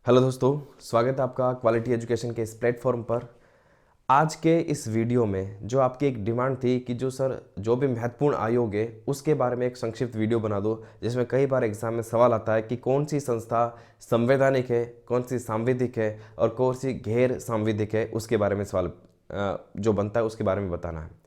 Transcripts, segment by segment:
Hello दोस्तों, स्वागत है आपका क्वालिटी एजुकेशन के इस प्लेटफॉर्म पर। आज के इस वीडियो में जो आपकी एक डिमांड थी कि जो सर जो भी महत्वपूर्ण आयोग है उसके बारे में एक संक्षिप्त वीडियो बना दो, जिसमें कई बार एग्जाम में सवाल आता है कि कौन सी संस्था संवैधानिक है, कौन सी सांविधिक है और कौन सी गैर सांविधिक है, उसके बारे में सवाल जो बनता है उसके बारे में बताना है।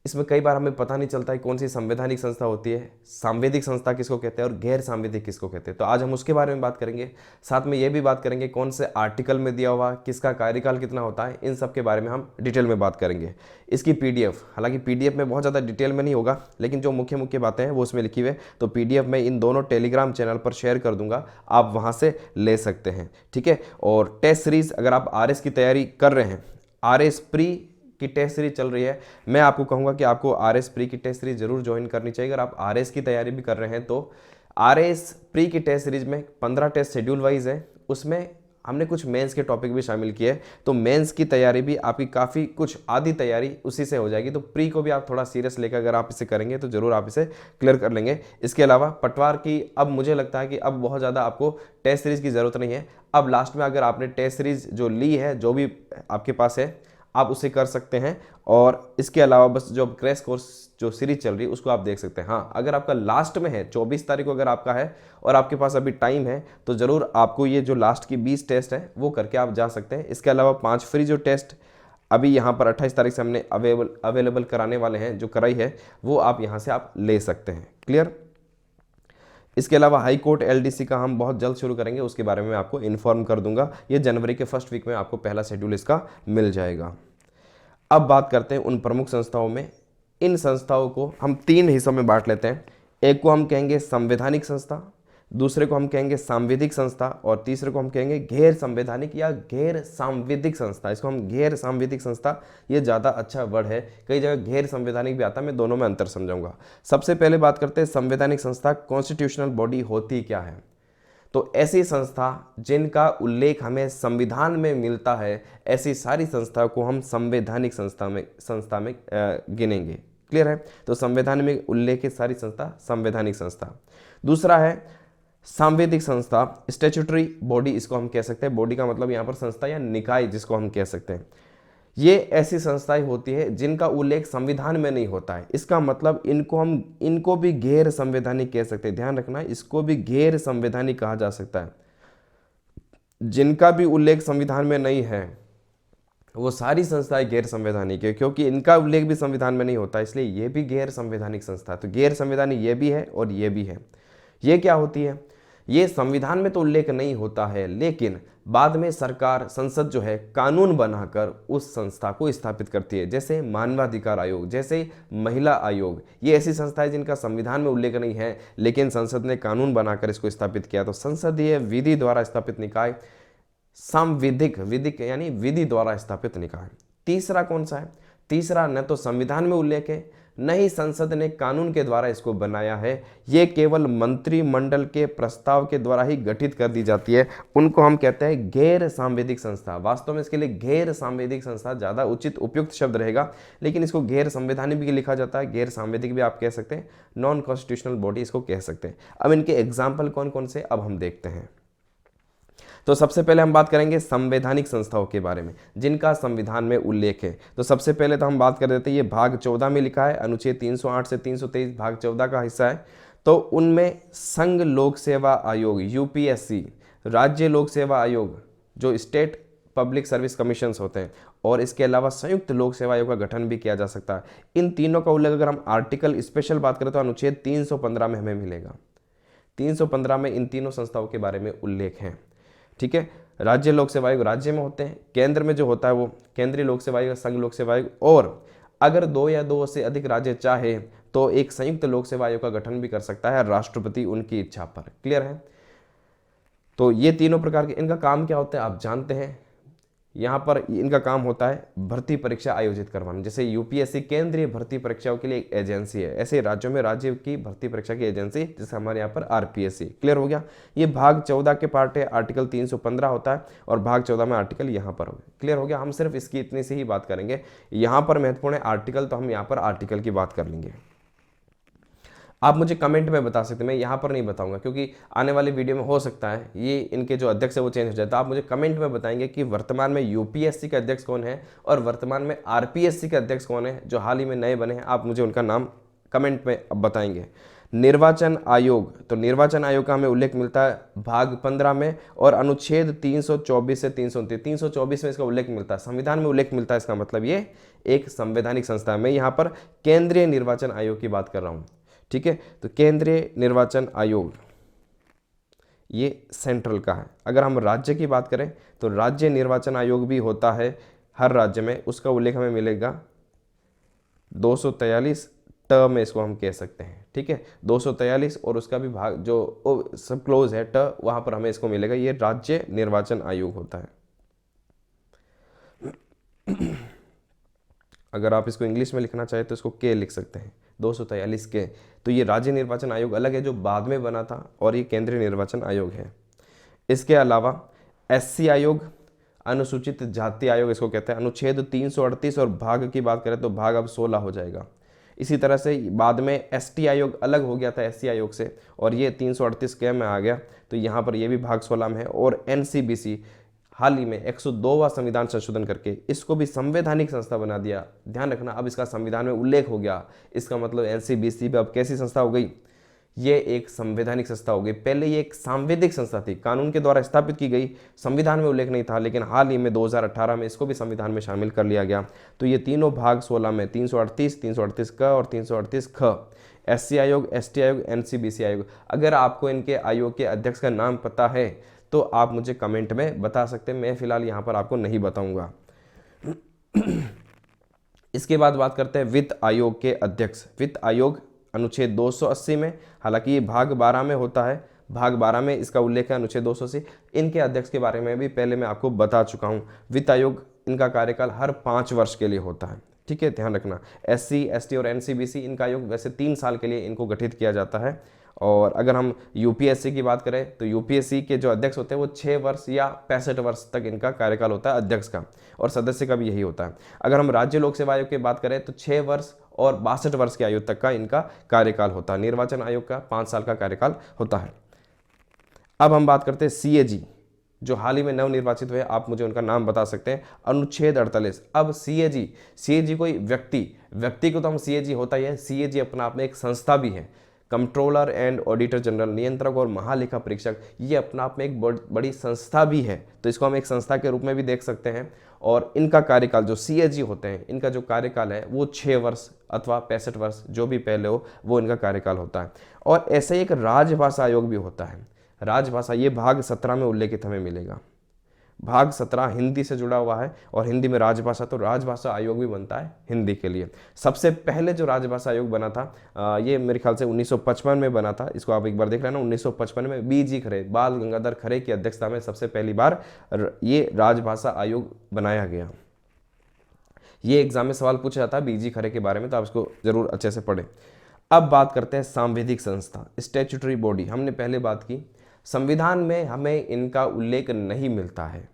इसमें कई बार हमें पता नहीं चलता है कौन सी संवैधानिक संस्था होती है, सांविधिक संस्था किसको कहते हैं और गैर सांविधिक किसको कहते हैं। तो आज हम उसके बारे में बात करेंगे। साथ में ये भी बात करेंगे कौन से आर्टिकल में दिया हुआ, किसका कार्यकाल कितना होता है, इन सब के बारे में हम डिटेल में बात करेंगे। इसकी पीडीएफ, हालांकि पीडीएफ में बहुत ज़्यादा डिटेल में नहीं होगा, लेकिन जो मुख्य मुख्य बातें हैं वो उसमें लिखी हुई है। तो पीडीएफ में इन दोनों टेलीग्राम चैनल पर शेयर कर दूंगा, आप वहाँ से ले सकते हैं, ठीक है। और टेस्ट सीरीज अगर आप आरएस की तैयारी कर रहे हैं, आरएस प्री की टेस्ट सीरीज चल रही है, मैं आपको कहूंगा कि आपको आरएस प्री की टेस्ट सीरीज जरूर ज्वाइन करनी चाहिए। अगर आप आरएस की तैयारी भी कर रहे हैं तो आरएस प्री की टेस्ट सीरीज में 15 टेस्ट शेड्यूल वाइज है, उसमें हमने कुछ मेंस के टॉपिक भी शामिल किए हैं। तो मेंस की तैयारी भी आपकी काफ़ी कुछ आधी तैयारी उसी से हो जाएगी। तो प्री को भी आप थोड़ा सीरियस लेकर अगर आप इसे करेंगे तो जरूर आप इसे क्लियर कर लेंगे। इसके अलावा पटवार की अब मुझे लगता है कि अब बहुत ज़्यादा आपको टेस्ट सीरीज की ज़रूरत नहीं है। अब लास्ट में अगर आपने टेस्ट सीरीज जो ली है, जो भी आपके पास है, आप उसे कर सकते हैं। और इसके अलावा बस जो क्रैश कोर्स जो सीरीज चल रही है उसको आप देख सकते हैं। हाँ, अगर आपका लास्ट में है 24 तारीख को अगर आपका है और आपके पास अभी टाइम है तो ज़रूर आपको ये जो लास्ट की 20 टेस्ट है वो करके आप जा सकते हैं। इसके अलावा 5 फ्री जो टेस्ट अभी यहाँ पर 28 तारीख से हमने अवेलेबल कराने वाले हैं, जो कराई है वो आप यहाँ से आप ले सकते हैं। क्लियर। इसके अलावा हाई कोर्ट एलडीसी का हम बहुत जल्द शुरू करेंगे, उसके बारे में मैं आपको इन्फॉर्म कर दूंगा। ये जनवरी के फर्स्ट वीक में आपको पहला शेड्यूल इसका मिल जाएगा। अब बात करते हैं उन प्रमुख संस्थाओं में। इन संस्थाओं को हम 3 हिस्सों में बांट लेते हैं। एक को हम कहेंगे संवैधानिक संस्था, दूसरे को हम कहेंगे सांविधिक संस्था और तीसरे को हम कहेंगे गैर संवैधानिक या गैर सांविधिक संस्था। इसको हम गैर सांविधिक संस्था, ये ज़्यादा अच्छा वर्ड है, कई जगह गैर संवैधानिक भी आता है, मैं दोनों में अंतर समझाऊंगा। सबसे पहले बात करते हैं संवैधानिक संस्था कॉन्स्टिट्यूशनल बॉडी होती क्या है। तो ऐसी संस्था जिनका उल्लेख हमें संविधान में मिलता है, ऐसी सारी संस्था को हम संवैधानिक संस्था में गिनेंगे। क्लियर है। तो संविधान में उल्लेखित सारी संस्था संवैधानिक संस्था। दूसरा है सांविधिक संस्था, स्टैट्यूटरी बॉडी इसको हम कह सकते हैं। बॉडी का मतलब यहाँ पर संस्था या निकाय जिसको हम कह सकते हैं। ये ऐसी संस्थाएं होती है जिनका उल्लेख संविधान में नहीं होता है। इसका मतलब इनको भी गैर संवैधानिक कह सकते हैं। ध्यान रखना, इसको भी गैर संवैधानिक कहा जा सकता है। जिनका भी उल्लेख संविधान में नहीं है वो सारी संस्थाएं गैर संवैधानिक है, क्योंकि इनका उल्लेख भी संविधान में नहीं होता, इसलिए ये भी गैर संवैधानिक संस्था है। तो गैर संवैधानिक ये भी है और ये भी है। ये क्या होती है, ये संविधान में तो उल्लेख नहीं होता है, लेकिन बाद में सरकार, संसद जो है, कानून बनाकर उस संस्था को स्थापित करती है। जैसे मानवाधिकार आयोग, जैसे महिला आयोग, ये ऐसी संस्थाएं जिनका संविधान में उल्लेख नहीं है लेकिन संसद ने कानून बनाकर इसको स्थापित किया। तो संसदीय विधि द्वारा स्थापित निकाय सांविधिक, विधिक यानी विधि द्वारा स्थापित निकाय। तीसरा कौन सा है, तीसरा न तो संविधान में उल्लेख है न ही संसद ने कानून के द्वारा इसको बनाया है, ये केवल मंत्रिमंडल के प्रस्ताव के द्वारा ही गठित कर दी जाती है। उनको हम कहते हैं गैर सांविधिक संस्था। वास्तव में इसके लिए गैर सांविधिक संस्था ज़्यादा उचित उपयुक्त शब्द रहेगा, लेकिन इसको गैर संवैधानिक भी लिखा जाता है, गैर सांविधिक भी आप कह सकते हैं, नॉन कॉन्स्टिट्यूशनल बॉडी इसको कह सकते हैं। अब इनके एग्जाम्पल कौन कौन से अब हम देखते हैं। तो सबसे पहले हम बात करेंगे संवैधानिक संस्थाओं के बारे में जिनका संविधान में उल्लेख है। तो सबसे पहले तो हम बात कर देते हैं, ये भाग 14 में लिखा है, अनुच्छेद 308 से 323 भाग 14 का हिस्सा है। तो उनमें संघ लोक सेवा आयोग यूपीएससी, राज्य लोक सेवा आयोग जो स्टेट पब्लिक सर्विस कमीशंस होते हैं, और इसके अलावा संयुक्त लोक सेवा आयोग का गठन भी किया जा सकता है। इन तीनों का उल्लेख अगर हम आर्टिकल स्पेशल बात करें तो अनुच्छेद 315 में हमें मिलेगा। 315 में इन तीनों संस्थाओं के बारे में उल्लेख है। ठीक है। राज्य लोक सेवा आयोग राज्य में होते हैं, केंद्र में जो होता है वो केंद्रीय लोक सेवा आयोग, संघ लोक सेवा आयोग, और अगर 2 या 2 से अधिक राज्य चाहे तो एक संयुक्त लोक सेवा आयोग का गठन भी कर सकता है राष्ट्रपति उनकी इच्छा पर। क्लियर है। तो ये तीनों प्रकार के, इनका काम क्या होता है आप जानते हैं। यहाँ पर इनका काम होता है भर्ती परीक्षा आयोजित करवाना। जैसे यूपीएससी केंद्रीय भर्ती परीक्षाओं के लिए एक एजेंसी है, ऐसे राज्यों में राज्य की भर्ती परीक्षा की एजेंसी, जैसे हमारे यहाँ पर आरपीएससी। क्लियर हो गया। ये भाग 14 के पार्ट है, आर्टिकल 315 होता है और भाग 14 में आर्टिकल यहाँ पर होगा। क्लियर हो गया। हम सिर्फ इसकी इतनी सी ही बात करेंगे। यहाँ पर महत्वपूर्ण है आर्टिकल, तो हम यहाँ पर आर्टिकल की बात कर लेंगे। आप मुझे कमेंट में बता सकते हैं, मैं यहाँ पर नहीं बताऊंगा क्योंकि आने वाली वीडियो में हो सकता है ये इनके जो अध्यक्ष है वो चेंज हो जाए। तो आप मुझे कमेंट में बताएंगे कि वर्तमान में यूपीएससी के अध्यक्ष कौन है और वर्तमान में आरपीएससी के अध्यक्ष कौन है, जो हाल ही में नए बने हैं। आप मुझे उनका नाम कमेंट में अब बताएंगे। निर्वाचन आयोग, तो निर्वाचन आयोग का हमें उल्लेख मिलता है भाग 15 में और अनुच्छेद 324 से 329, 324 में इसका उल्लेख मिलता है, संविधान में उल्लेख मिलता है। इसका मतलब ये एक संवैधानिक संस्था है। मैं यहाँ पर केंद्रीय निर्वाचन आयोग की बात कर रहा हूँ, ठीक है। तो केंद्रीय निर्वाचन आयोग ये सेंट्रल का है। अगर हम राज्य की बात करें तो राज्य निर्वाचन आयोग भी होता है हर राज्य में, उसका उल्लेख हमें मिलेगा 243 ट में, इसको हम कह सकते हैं, ठीक है। 243 और उसका भी भाग जो सब क्लोज है ट, वहां पर हमें इसको मिलेगा, ये राज्य निर्वाचन आयोग होता है। अगर आप इसको इंग्लिश में लिखना चाहे तो इसको के लिख सकते हैं, 243 के। तो ये राज्य निर्वाचन आयोग अलग है जो बाद में बना था और ये केंद्रीय निर्वाचन आयोग है। इसके अलावा एससी आयोग, अनुसूचित जाति आयोग इसको कहते हैं, अनुच्छेद 338 और भाग की बात करें तो भाग अब 16 हो जाएगा। इसी तरह से बाद में एसटी आयोग अलग हो गया था एससी आयोग से और ये 338 के में आ गया, तो यहाँ पर ये भी भाग 16 में है। और एनसीबीसी हाल ही में 102वां संविधान संशोधन करके इसको भी संवैधानिक संस्था बना दिया। ध्यान रखना, अब इसका संविधान में उल्लेख हो गया, इसका मतलब एनसीबीसी भी अब कैसी संस्था हो गई, ये एक संवैधानिक संस्था हो गई। पहले ये एक सांविधिक संस्था थी, कानून के द्वारा स्थापित की गई, संविधान में उल्लेख नहीं था, लेकिन हाल ही में 2018 में इसको भी संविधान में शामिल कर लिया गया। तो ये तीनों भाग 16 में 338, 338 क और 338 ख, एससी आयोग, एसटी आयोग, एनसीबीसी आयोग। अगर आपको इनके आयोग के अध्यक्ष का नाम पता है तो आप मुझे कमेंट में बता सकते हैं, मैं फिलहाल यहाँ पर आपको नहीं बताऊंगा। इसके बाद बात करते हैं वित्त आयोग के अध्यक्ष। वित्त आयोग अनुच्छेद 280 में, हालांकि ये भाग 12 में होता है, भाग 12 में इसका उल्लेख है अनुच्छेद 280। इनके अध्यक्ष के बारे में भी पहले मैं आपको बता चुका हूँ। वित्त आयोग, इनका कार्यकाल हर 5 वर्ष के लिए होता है, ठीक है, ध्यान रखना। एससी, एसटी और एनसीबीसी, इनका आयोग वैसे 3 साल के लिए इनको गठित किया जाता है। और अगर हम यूपीएससी की बात करें तो यूपीएससी के जो अध्यक्ष होते हैं वो 6 वर्ष या 65 वर्ष तक इनका कार्यकाल होता है अध्यक्ष का, और सदस्य का भी यही होता है। अगर हम राज्य लोक सेवा आयोग की बात करें तो 6 वर्ष और 62 वर्ष की आयु तक का इनका कार्यकाल होता है। निर्वाचन आयोग का 5 साल का कार्यकाल होता है। अब हम बात करते हैं सीएजी, जो हाल ही में नवनिर्वाचित हुए, आप मुझे उनका नाम बता सकते हैं। अनुच्छेद 48। अब सीएजी कोई व्यक्ति को तो हम सीएजी होता ही है, सीएजी अपना आप में एक संस्था भी है। कंट्रोलर एंड ऑडिटर जनरल, नियंत्रक और महालेखा परीक्षक, ये अपना आप में एक बड़ी संस्था भी है, तो इसको हम एक संस्था के रूप में भी देख सकते हैं। और इनका कार्यकाल, जो सीएजी होते हैं, इनका जो कार्यकाल है वो 6 वर्ष अथवा 65 वर्ष, जो भी पहले हो, वो इनका कार्यकाल होता है। और ऐसे ही एक राजभाषा आयोग भी होता है। राजभाषा, ये भाग 17 में उल्लेखित हमें मिलेगा। भाग 17 हिंदी से जुड़ा हुआ है और हिंदी में राजभाषा, तो राजभाषा आयोग भी बनता है हिंदी के लिए। सबसे पहले जो राजभाषा आयोग बना था ये मेरे ख्याल से 1955 में बना था। इसको आप एक बार देख लेना, 1955 में बीजी खरे, बाल गंगाधर खरे की अध्यक्षता में सबसे पहली बार ये राजभाषा आयोग बनाया गया। ये एग्जाम में सवाल पूछा जाता है बीजी खरे के बारे में, तो आप इसको जरूर अच्छे से पढ़ें। अब बात करते हैं सांविधिक संस्था, स्टैट्यूटरी बॉडी। हमने पहले बात की, संविधान में हमें इनका उल्लेख नहीं मिलता है।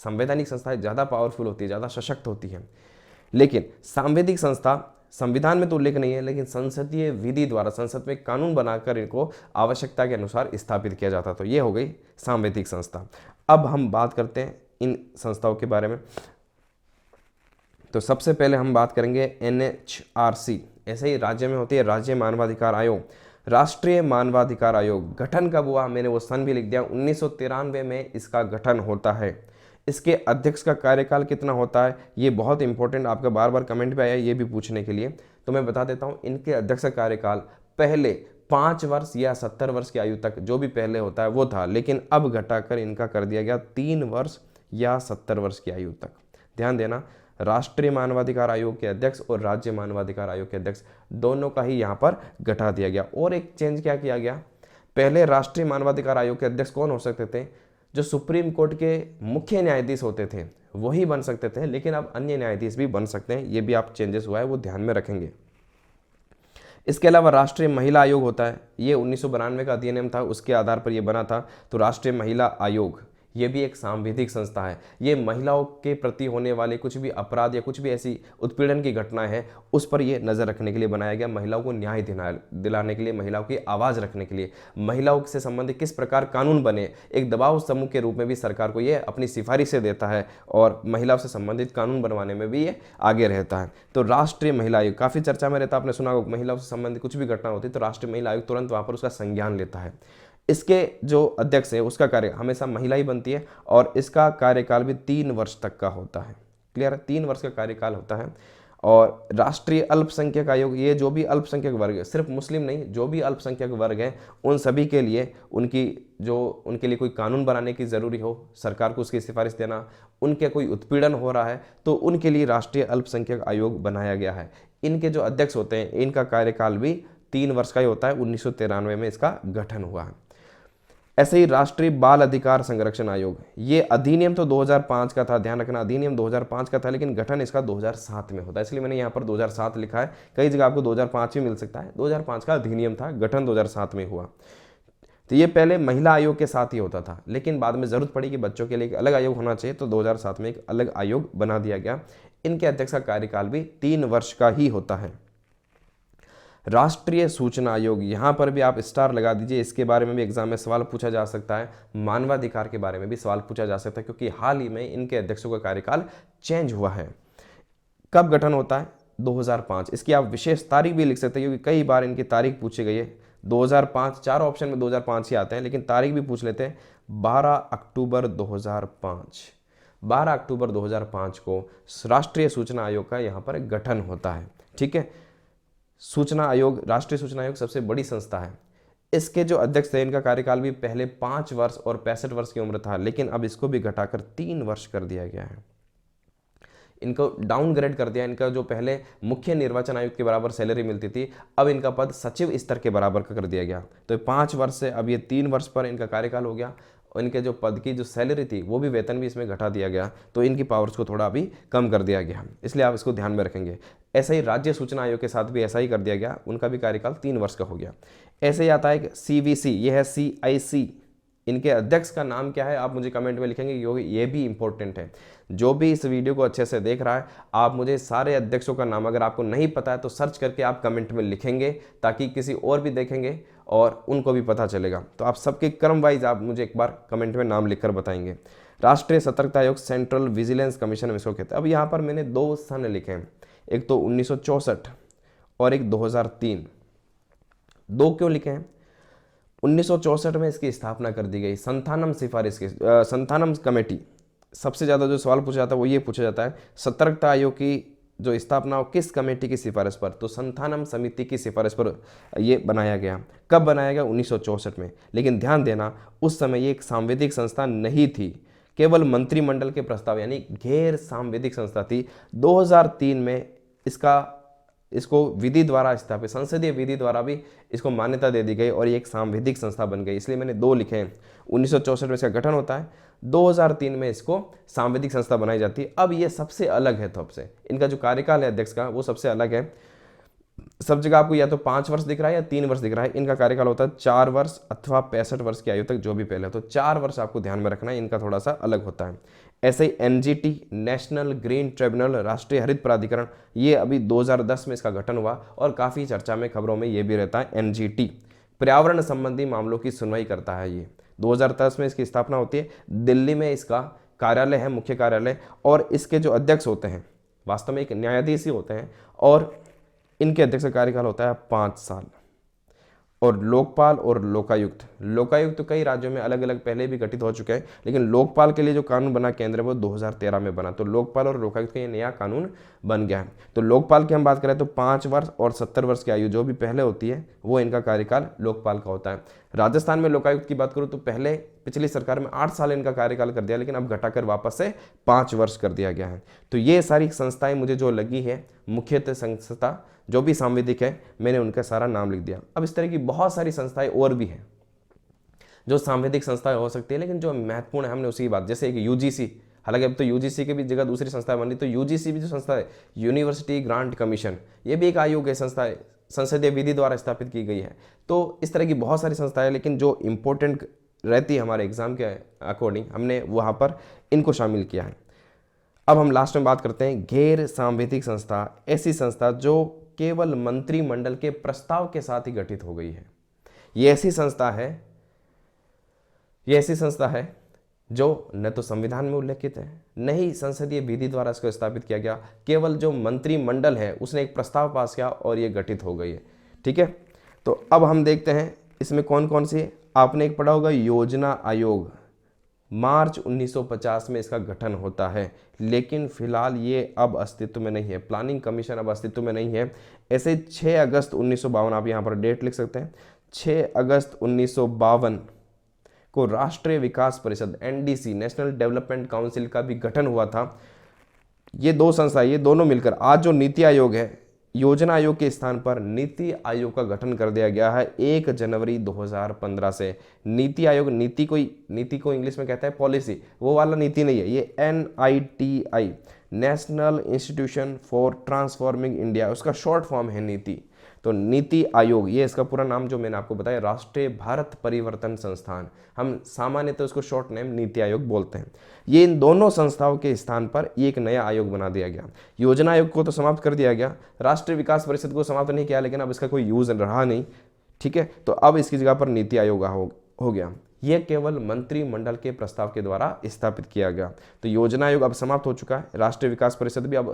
संवैधानिक संस्थाएं ज़्यादा पावरफुल होती है, ज़्यादा सशक्त होती हैं, लेकिन सांविधिक संस्था संविधान में तो उल्लेख नहीं है, लेकिन संसदीय विधि द्वारा, संसद में कानून बनाकर इनको आवश्यकता के अनुसार स्थापित किया जाता। तो ये हो गई सांविधिक संस्था। अब हम बात करते हैं इन संस्थाओं के बारे में। तो सबसे पहले हम बात करेंगे एनएचआरसी, ऐसे ही राज्य में होती है राज्य मानवाधिकार आयोग। राष्ट्रीय मानवाधिकार आयोग गठन कब हुआ, मैंने वो सन भी लिख दिया, 1993 में इसका गठन होता है। इसके अध्यक्ष का कार्यकाल कितना होता है, ये बहुत इंपॉर्टेंट, आपका बार बार कमेंट पे आया ये भी पूछने के लिए, तो मैं बता देता हूँ। इनके अध्यक्ष का कार्यकाल पहले 5 वर्ष या 70 वर्ष की आयु तक, जो भी पहले होता है वो था, लेकिन अब घटाकर इनका कर दिया गया 3 वर्ष या 70 वर्ष की आयु तक। ध्यान देना, राष्ट्रीय मानवाधिकार आयोग के अध्यक्ष और राज्य मानवाधिकार आयोग के अध्यक्ष दोनों का ही यहाँ पर घटा दिया गया। और एक चेंज क्या किया गया, पहले राष्ट्रीय मानवाधिकार आयोग के अध्यक्ष कौन हो सकते थे, जो सुप्रीम कोर्ट के मुख्य न्यायाधीश होते थे वही बन सकते थे, लेकिन अब अन्य न्यायाधीश भी बन सकते हैं। ये भी आप चेंजेस हुआ है वो ध्यान में रखेंगे। इसके अलावा राष्ट्रीय महिला आयोग होता है, ये 1992 का अधिनियम था, उसके आधार पर ये बना था। तो राष्ट्रीय महिला आयोग ये भी एक सांविधिक संस्था है। ये महिलाओं के प्रति होने वाले कुछ भी अपराध या कुछ भी ऐसी उत्पीड़न की घटनाएं हैं उस पर ये नज़र रखने के लिए बनाया गया, महिलाओं को न्याय दिलाने के लिए, महिलाओं की आवाज़ रखने के लिए, महिलाओं से संबंधित किस प्रकार कानून बने, एक दबाव समूह के रूप में भी सरकार को ये अपनी सिफारिशें देता है और महिलाओं से संबंधित कानून बनवाने में भी ये आगे रहता है। तो राष्ट्रीय महिला आयोग काफ़ी चर्चा में रहता है, आपने सुना होगा महिलाओं से संबंधित कुछ भी घटना होती है तो राष्ट्रीय महिला आयोग तुरंत वहाँ पर उसका संज्ञान लेता है। इसके जो अध्यक्ष है उसका कार्य हमेशा महिला ही बनती है और इसका कार्यकाल भी 3 वर्ष तक का होता है। क्लियर है, 3 वर्ष का कार्यकाल होता है। और राष्ट्रीय अल्पसंख्यक आयोग, ये जो भी अल्पसंख्यक वर्ग है, सिर्फ मुस्लिम नहीं, जो भी अल्पसंख्यक वर्ग हैं उन सभी के लिए उनके लिए कोई कानून बनाने की ज़रूरी हो, सरकार को उसकी सिफारिश देना, उनके कोई उत्पीड़न हो रहा है तो उनके लिए राष्ट्रीय अल्पसंख्यक आयोग बनाया गया है। इनके जो अध्यक्ष होते हैं इनका कार्यकाल भी 3 वर्ष का ही होता है। 1993 में इसका गठन हुआ है। ऐसे ही राष्ट्रीय बाल अधिकार संरक्षण आयोग, ये अधिनियम तो 2005 का था, ध्यान रखना अधिनियम 2005 का था, लेकिन गठन इसका 2007 में होता है, इसलिए मैंने यहाँ पर 2007 लिखा है। कई जगह आपको 2005 भी मिल सकता है। 2005 का अधिनियम था, गठन 2007 में हुआ। तो ये पहले महिला आयोग के साथ ही होता था, लेकिन बाद में जरूरत पड़ी कि बच्चों के लिए एक अलग आयोग होना चाहिए तो 2007 में एक अलग आयोग बना दिया गया। इनके अध्यक्ष का कार्यकाल भी 3 वर्ष का ही होता है। राष्ट्रीय सूचना आयोग, यहाँ पर भी आप स्टार लगा दीजिए, इसके बारे में भी एग्जाम में सवाल पूछा जा सकता है। मानवाधिकार के बारे में भी सवाल पूछा जा सकता है क्योंकि हाल ही में इनके अध्यक्षों का कार्यकाल चेंज हुआ है। कब गठन होता है? 2005। इसकी आप विशेष तारीख भी लिख सकते हैं क्योंकि कई बार इनकी तारीख पूछी गई है। 2005, 4 ऑप्शन में 2005 ही आते हैं, लेकिन तारीख भी पूछ लेते हैं। 12 अक्टूबर 2005, 12 अक्टूबर 2005 को राष्ट्रीय सूचना आयोग का यहाँ पर गठन होता है। ठीक है, सूचना आयोग, राष्ट्रीय सूचना आयोग सबसे बड़ी संस्था है। इसके जो अध्यक्ष थे इनका कार्यकाल भी पहले 5 वर्ष और 65 वर्ष की उम्र था, लेकिन अब इसको भी घटाकर 3 वर्ष कर दिया गया है। इनको डाउनग्रेड कर दिया। इनका जो पहले मुख्य निर्वाचन आयुक्त के बराबर सैलरी मिलती थी, अब इनका पद सचिव स्तर के बराबर का कर दिया गया। तो 5 वर्ष से अब ये 3 वर्ष पर इनका कार्यकाल हो गया। और इनके जो पद की जो सैलरी थी वो भी, वेतन भी इसमें घटा दिया गया, तो इनकी पावर्स को थोड़ा अभी कम कर दिया गया, इसलिए आप इसको ध्यान में रखेंगे। ऐसे ही राज्य सूचना आयोग के साथ भी ऐसा ही कर दिया गया, उनका भी कार्यकाल 3 वर्ष का हो गया। ऐसे ही आता है CVC, ये है CIC, इनके अध्यक्ष का नाम क्या है आप मुझे कमेंट में लिखेंगे क्योंकि ये भी इंपॉर्टेंट है। जो भी इस वीडियो को अच्छे से देख रहा है, आप मुझे सारे अध्यक्षों का नाम, अगर आपको नहीं पता है तो सर्च करके आप कमेंट में लिखेंगे ताकि किसी और भी देखेंगे और उनको भी पता चलेगा। तो आप सबके क्रम वाइज आप मुझे एक बार कमेंट में नाम लिखकर बताएंगे। राष्ट्रीय सतर्कता आयोग, सेंट्रल विजिलेंस कमीशन में इसको कहते हैं। अब यहाँ पर मैंने 2 सन लिखे हैं, एक तो 1964 और एक 2003। 2 क्यों लिखे हैं? 1964 में इसकी स्थापना कर दी गई, संथानम सिफारिश की, संथानम कमेटी। सबसे ज़्यादा जो सवाल पूछा जाता है वो ये पूछा जाता है, सतर्कता आयोग की जो स्थापना हो किस कमेटी की सिफारिश पर? तो संथानम समिति की सिफारिश पर ये बनाया गया। कब बनाया गया? 1964 में। लेकिन ध्यान देना, उस समय ये एक सांविधिक संस्था नहीं थी, केवल मंत्रिमंडल के प्रस्ताव यानी गैर सांविधिक संस्था थी। 2003 में इसको विधि द्वारा स्थापित, संसदीय विधि द्वारा भी इसको मान्यता दे दी गई और ये एक सांविधिक संस्था बन गई, इसलिए मैंने 2 लिखे हैं। 1964 में इसका गठन होता है, 2003 में इसको सांविधिक संस्था बनाई जाती है। अब ये सबसे अलग है, तब से इनका जो कार्यकाल है अध्यक्ष का वो सबसे अलग है। सब जगह आपको या तो 5 वर्ष दिख रहा है या 3 वर्ष दिख रहा है, इनका कार्यकाल होता है 4 वर्ष अथवा 65 वर्ष की आयु तक, जो भी पहले। तो 4 वर्ष आपको ध्यान में रखना है, इनका थोड़ा सा अलग होता है। ऐसे ही NGT, नेशनल ग्रीन ट्रिब्यूनल, राष्ट्रीय हरित प्राधिकरण, ये अभी 2010 में इसका गठन हुआ और काफ़ी चर्चा में, खबरों में ये भी रहता है। NGT पर्यावरण संबंधी मामलों की सुनवाई करता है। ये 2010 में इसकी स्थापना होती है, दिल्ली में इसका कार्यालय है, मुख्य कार्यालय। और इसके जो अध्यक्ष होते हैं वास्तव में एक न्यायाधीश ही होते हैं और इनके अध्यक्ष का कार्यकाल होता है 5 साल। और लोकपाल और लोकायुक्त, लोकायुक्त तो कई राज्यों में अलग अलग पहले भी गठित हो चुके हैं, लेकिन लोकपाल के लिए जो कानून बना केंद्र में वो 2013 में बना। तो लोकपाल और लोकायुक्त का ये नया कानून बन गया है। तो लोकपाल की हम बात करें तो 5 वर्ष और 70 वर्ष की आयु जो भी पहले होती है वो इनका कार्यकाल लोकपाल का होता है। राजस्थान में लोकायुक्त की बात करूँ तो पहले पिछली सरकार में 8 साल इनका कार्यकाल कर दिया, लेकिन अब घटाकर वापस से 5 वर्ष कर दिया गया है। तो ये सारी संस्थाएं मुझे जो लगी है, मुख्यतः संस्था जो भी सांविधिक है, मैंने उनका सारा नाम लिख दिया। अब इस तरह की बहुत सारी संस्थाएं और भी हैं जो सांविधिक संस्थाएं हो सकती है, लेकिन जो महत्वपूर्ण है हमने उसी की बात, जैसे एक UGC, हालांकि अब तो UGC के भी जगह दूसरी संस्था बन रही, तो UGC भी जो संस्था है, यूनिवर्सिटी ग्रांट कमीशन, ये भी एक आयोग है, संस्था है, संसदीय विधि द्वारा स्थापित की गई है। तो इस तरह की बहुत सारी संस्थाएं, लेकिन जो इम्पोर्टेंट रहती है हमारे एग्ज़ाम के अकॉर्डिंग, हमने वहाँ पर इनको शामिल किया है। अब हम लास्ट में बात करते हैं गैर सांविधिक संस्था, ऐसी संस्था जो केवल मंत्रिमंडल के प्रस्ताव के साथ ही गठित हो गई है। ये ऐसी संस्था है जो न तो संविधान में उल्लेखित है, न ही संसदीय विधि द्वारा इसको स्थापित किया गया, केवल जो मंत्रिमंडल है उसने एक प्रस्ताव पास किया और ये गठित हो गई है। ठीक है, तो अब हम देखते हैं इसमें कौन कौन सी। आपने एक पढ़ा होगा योजना आयोग, मार्च 1950 में इसका गठन होता है, लेकिन फिलहाल ये अब अस्तित्व में नहीं है। प्लानिंग कमीशन अब अस्तित्व में नहीं है। ऐसे 6 अगस्त 1952, आप यहाँ पर डेट लिख सकते हैं, 6 अगस्त 1952 को राष्ट्रीय विकास परिषद एनडीसी, नेशनल डेवलपमेंट काउंसिल का भी गठन हुआ था। ये दो संस्था, ये दोनों मिलकर आज जो नीति आयोग है, योजना आयोग के स्थान पर नीति आयोग का गठन कर दिया गया है 1 जनवरी 2015 से। नीति आयोग, नीति को इंग्लिश में कहता है पॉलिसी, वो वाला नीति नहीं है, ये NITI, national institution for transforming India, उसका शॉर्ट फॉर्म है नीति। तो नीति आयोग, ये इसका पूरा नाम जो मैंने आपको बताया राष्ट्रीय भारत परिवर्तन संस्थान, हम सामान्यतः उसको शॉर्ट नेम नीति आयोग बोलते हैं। ये इन दोनों संस्थाओं के स्थान पर एक नया आयोग बना दिया गया। योजना आयोग को तो समाप्त कर दिया गया, राष्ट्रीय विकास परिषद को समाप्त नहीं किया, लेकिन अब इसका कोई यूज रहा नहीं। ठीक है, तो अब इसकी जगह पर नीति आयोग हो गया। यह केवल मंत्रिमंडल के प्रस्ताव के द्वारा स्थापित किया गया। तो योजना आयोग अब समाप्त हो चुका है, राष्ट्रीय विकास परिषद भी अब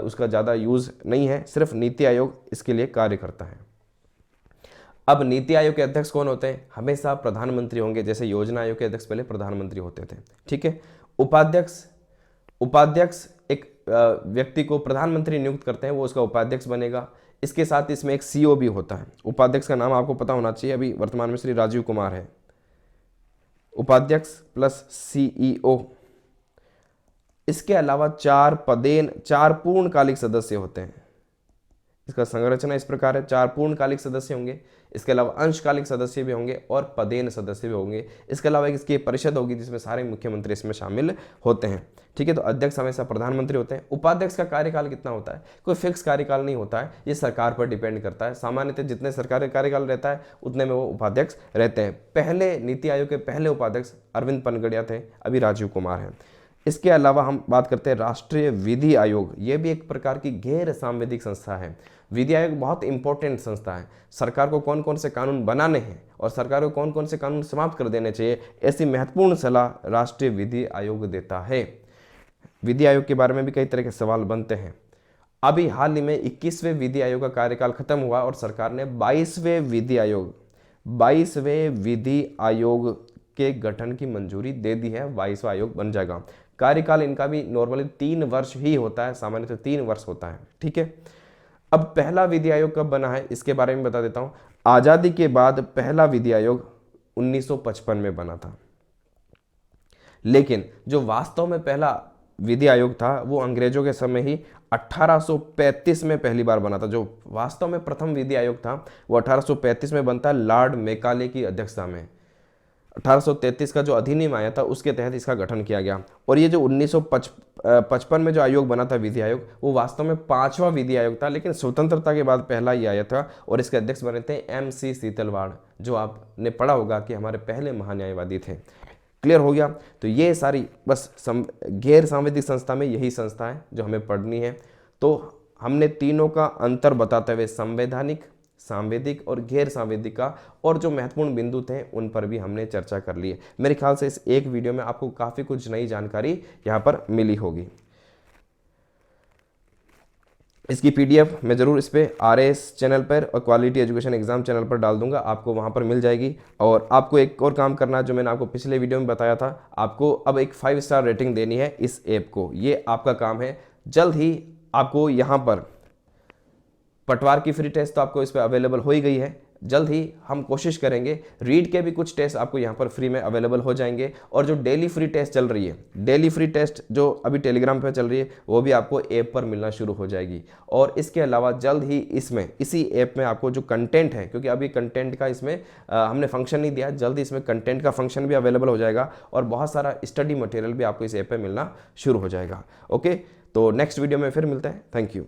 उसका ज़्यादा यूज नहीं है, सिर्फ नीति आयोग इसके लिए कार्य करता है। अब नीति आयोग के अध्यक्ष कौन होते हैं? हमेशा प्रधानमंत्री होंगे, जैसे योजना आयोग के अध्यक्ष पहले प्रधानमंत्री होते थे। ठीक है, उपाध्यक्ष एक व्यक्ति को प्रधानमंत्री नियुक्त करते हैं, वो उसका उपाध्यक्ष बनेगा। इसके साथ इसमें एक CEO भी होता है। उपाध्यक्ष का नाम आपको पता होना चाहिए, अभी वर्तमान में श्री राजीव कुमार है। उपाध्यक्ष प्लस CEO। इसके अलावा 4 पूर्णकालिक सदस्य होते हैं। इसका संरचना इस प्रकार है, 4 पूर्णकालिक सदस्य होंगे, इसके अलावा अंशकालिक सदस्य भी होंगे और पदेन सदस्य भी होंगे। इसके अलावा इसकी परिषद होगी जिसमें सारे मुख्यमंत्री इसमें शामिल होते हैं। ठीक है, तो अध्यक्ष हमेशा प्रधानमंत्री होते हैं। उपाध्यक्ष का कार्यकाल कितना होता है? कोई फिक्स कार्यकाल नहीं होता है, ये सरकार पर डिपेंड करता है। सामान्यतः जितने सरकारी कार्यकाल रहता है उतने में वो उपाध्यक्ष रहते हैं। पहले नीति आयोग के पहले उपाध्यक्ष अरविंद पनगड़िया थे, अभी राजीव कुमार हैं। इसके अलावा हम बात करते हैं राष्ट्रीय विधि आयोग। ये भी एक प्रकार की गैर सांविधिक संस्था है। विधि आयोग बहुत इंपॉर्टेंट संस्था है। सरकार को कौन कौन से कानून बनाने हैं और सरकार को कौन कौन से कानून समाप्त कर देने चाहिए, ऐसी महत्वपूर्ण सलाह राष्ट्रीय विधि आयोग देता है। विधि आयोग के बारे में भी कई तरह के सवाल बनते हैं। अभी हाल ही में 21वें विधि आयोग का कार्यकाल खत्म हुआ और सरकार ने 22वें विधि आयोग के गठन की मंजूरी दे दी है। 22वां आयोग बन जाएगा। कार्यकाल इनका भी नॉर्मली 3 वर्ष ही होता है, सामान्यतः 3 वर्ष होता है। ठीक है, अब पहला विधि आयोग कब बना है इसके बारे में बता देता हूं। आजादी के बाद पहला विधि आयोग 1955 में बना था, लेकिन जो वास्तव में पहला विधि आयोग था वो अंग्रेजों के समय ही 1835 में पहली बार बना था। जो वास्तव में प्रथम विधि आयोग था वो 1835 में बनता है, लॉर्ड मैकाले की अध्यक्षता में। 1833 का जो अधिनियम आया था उसके तहत इसका गठन किया गया। और ये जो 1955 में जो आयोग बना था विधि आयोग, वो वास्तव में 5वां विधि आयोग था, लेकिन स्वतंत्रता के बाद पहला ही आया था। और इसके अध्यक्ष बने थे MC सीतलवाड़, जो आपने पढ़ा होगा कि हमारे पहले महान्यायवादी थे। क्लियर हो गया? तो ये सारी बस गैर सांविधिक संस्था में यही संस्था है जो हमें पढ़नी है। तो हमने तीनों का अंतर बताते हुए संवैधानिक, सांविधिक और गैर सांविधिक का और जो महत्वपूर्ण बिंदु थे उन पर भी हमने चर्चा कर ली है। मेरे ख्याल से इस एक वीडियो में आपको काफ़ी कुछ नई जानकारी यहाँ पर मिली होगी। इसकी PDF मैं ज़रूर इस पर RS चैनल पर और क्वालिटी एजुकेशन एग्जाम चैनल पर डाल दूंगा, आपको वहाँ पर मिल जाएगी। और आपको एक और काम करना है जो मैंने आपको पिछले वीडियो में बताया था, आपको अब एक 5 स्टार रेटिंग देनी है इस ऐप को। ये आपका काम है। जल्द ही आपको यहाँ पर पटवार की फ्री टेस्ट तो आपको इस पर अवेलेबल हो ही गई है। जल्द ही हम कोशिश करेंगे रीड के भी कुछ टेस्ट आपको यहाँ पर फ्री में अवेलेबल हो जाएंगे। और जो डेली फ्री टेस्ट चल रही है, डेली फ्री टेस्ट जो अभी टेलीग्राम पे चल रही है, वो भी आपको ऐप पर मिलना शुरू हो जाएगी। और इसके अलावा जल्द ही इसमें इसी ऐप में आपको जो कंटेंट है, क्योंकि अभी कंटेंट का इसमें हमने फंक्शन नहीं दिया, जल्द इसमें कंटेंट का फंक्शन भी अवेलेबल हो जाएगा और बहुत सारा स्टडी मटेरियल भी आपको इस ऐप पर मिलना शुरू हो जाएगा। ओके, तो नेक्स्ट वीडियो में फिर मिलते हैं। Thank you.